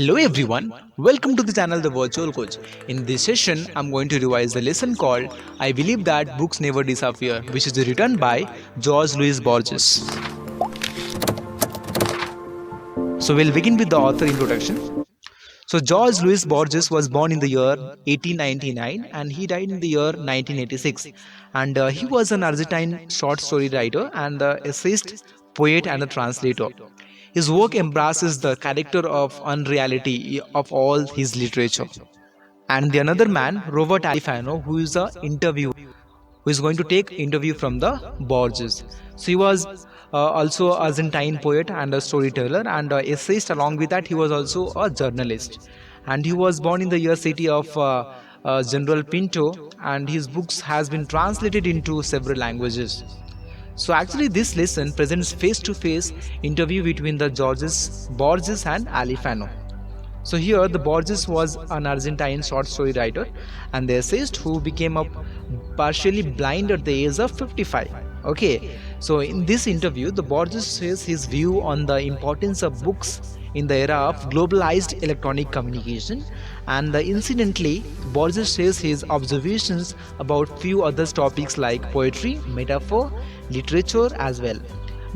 Hello everyone, welcome to the channel The Virtual Coach. In this session, I'm going to revise the lesson called I Believe That Books Never Disappear, which is written by George Louis Borges. So we'll begin with the author introduction. So George Louis Borges was born in the year 1899 and he died in the year 1986. And he was an Argentine short story writer and essayist, poet and a translator. His work embraces the character of unreality of all his literature. And the another man, Robert Alifano, who is a interviewer, who is going to take interview from the Borges. So he was also a Argentine poet and a storyteller and essayist. Along with that, he was also a journalist. And he was born in the year city of General Pinto, and his books has been translated into several languages. So actually this lesson presents face-to-face interview between the Borges and Alifano. So here the Borges was an Argentine short story writer and the essayist who became a partially blind at the age of 55. Okay, so in this interview the Borges says his view on the importance of books in the era of globalized electronic communication, and incidentally Borges shares his observations about few other topics like poetry, metaphor, literature as well.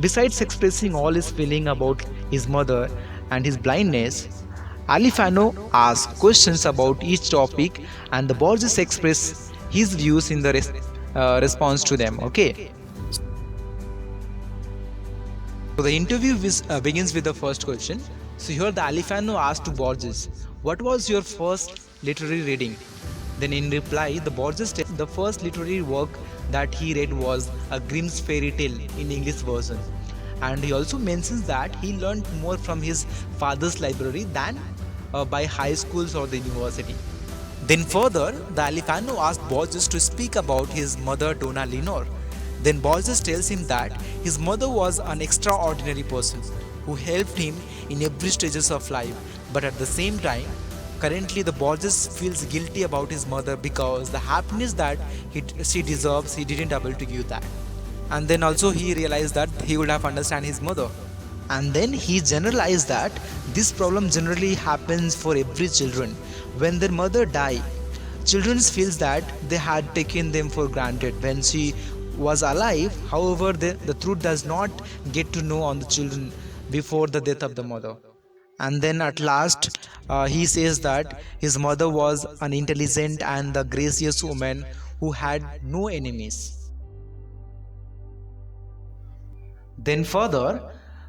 Besides expressing all his feeling about his mother and his blindness, Alifano asks questions about each topic and the Borges express his views in the response to them. Okay. So the interview begins with the first question. So here the Alifano asked to Borges, "What was your first literary reading?" Then in reply, the Borges said the first literary work that he read was a Grimm's fairy tale in English version. And he also mentions that he learned more from his father's library than by high schools or the university. Then further, the Alifano asked Borges to speak about his mother Donna Leonor. Then Borges tells him that his mother was an extraordinary person who helped him in every stages of life, but at the same time, currently the Borges feels guilty about his mother because the happiness that she deserves, he didn't able to give that. And then also he realized that he would have understand his mother. And then he generalized that this problem generally happens for every children. When their mother die, children feels that they had taken them for granted when she was alive. However, the truth does not get to know on the children before the death of the mother. And then at last he says that his mother was an intelligent and the gracious woman who had no enemies. Then further,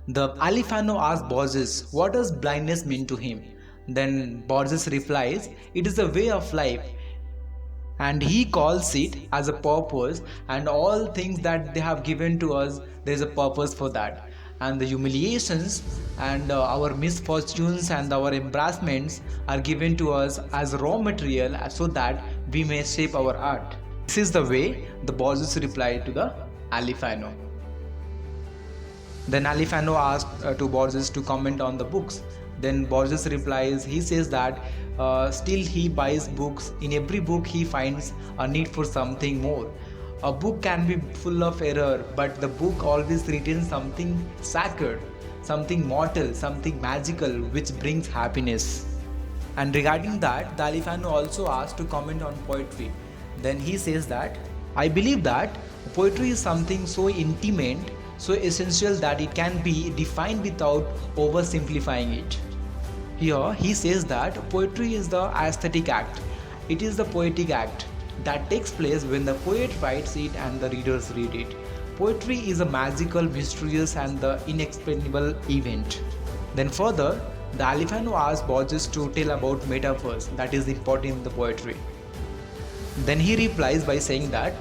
the Alifano asks Borges what does blindness mean to him. Then Borges replies, "It is a way of life and he calls it as a purpose, and all things that they have given to us, there is a purpose for that. And the humiliations and our misfortunes and our embarrassments are given to us as raw material so that we may shape our art." This is the way the Borges replied to the Alifano. Then Alifano asked to Borges to comment on the books. Then Borges replies, he says that still he buys books. In every book he finds a need for something more. A book can be full of error, but the book always retains something sacred, something mortal, something magical which brings happiness. And regarding that, the Alifano also asked to comment on poetry. Then he says that, "I believe that poetry is something so intimate, so essential that it can be defined without oversimplifying it." Here he says that poetry is the aesthetic act. It is the poetic act that takes place when the poet writes it and the readers read it. Poetry is a magical, mysterious and the inexplainable event. Then further, the Alifano asks Borges to tell about metaphors that is important in the poetry. Then he replies by saying that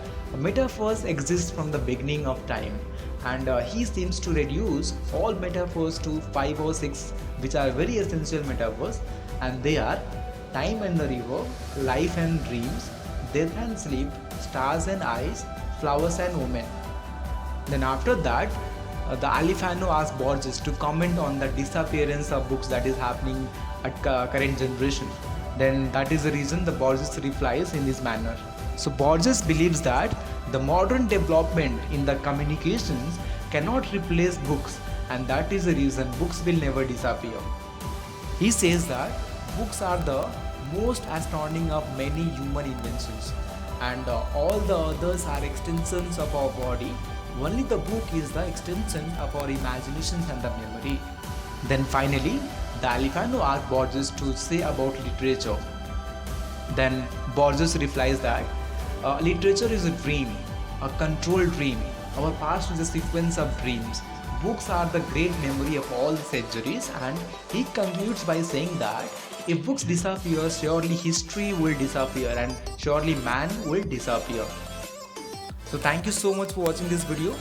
metaphors exist from the beginning of time, and he seems to reduce all metaphors to 5 or 6 which are very essential metaphors, and they are time and the river, life and dreams, death and sleep, stars and eyes, flowers and women. Then after that, the Alifano asks Borges to comment on the disappearance of books that is happening at current generation. Then that is the reason the Borges replies in this manner. So Borges believes that the modern development in the communications cannot replace books, and that is the reason books will never disappear. He says that books are the most astounding of many human inventions, and all the others are extensions of our body. Only the book is the extension of our imaginations and the memory. Then finally, the Alifano asks Borges to say about literature. Then Borges replies that literature is a dream, a controlled dream. Our past is a sequence of dreams. Books are the great memory of all the centuries, and he concludes by saying that if books disappear, surely history will disappear and surely man will disappear. So thank you so much for watching this video.